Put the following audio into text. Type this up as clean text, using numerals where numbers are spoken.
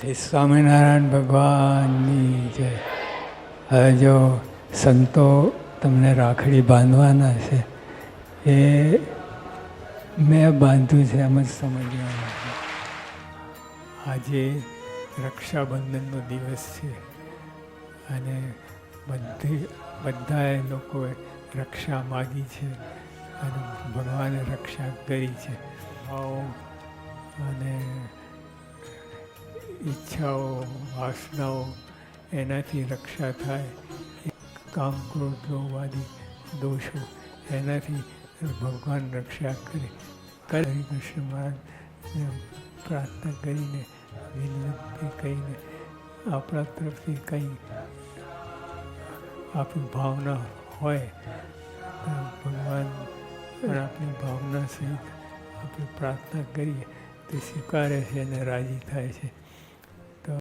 શ્રી સ્વામિનારાયણ ભગવાનની જય. હવે જો સંતો તમને રાખડી બાંધવાના છે એ મેં બાંધ્યું છે એમ જ સમજવાનું. આજે રક્ષાબંધનનો દિવસ છે અને બધાએ લોકોએ રક્ષા માગી છે અને ભગવાને રક્ષા કરી છે. ભાવ અને ઈચ્છાઓ વાસનાઓ એનાથી રક્ષા થાય. કામ ક્રોધ લોભ આદિ દોષો એનાથી ભગવાન રક્ષા કરે. હરિકૃષ્ણ મહારાજને પ્રાર્થના કરીને વિનંતી કહીને આપણા તરફથી કંઈ આપણી ભાવના હોય તો ભગવાન પણ આપણી ભાવના સહિત આપણે પ્રાર્થના કરીએ તે સ્વીકારે છે અને રાજી થાય છે.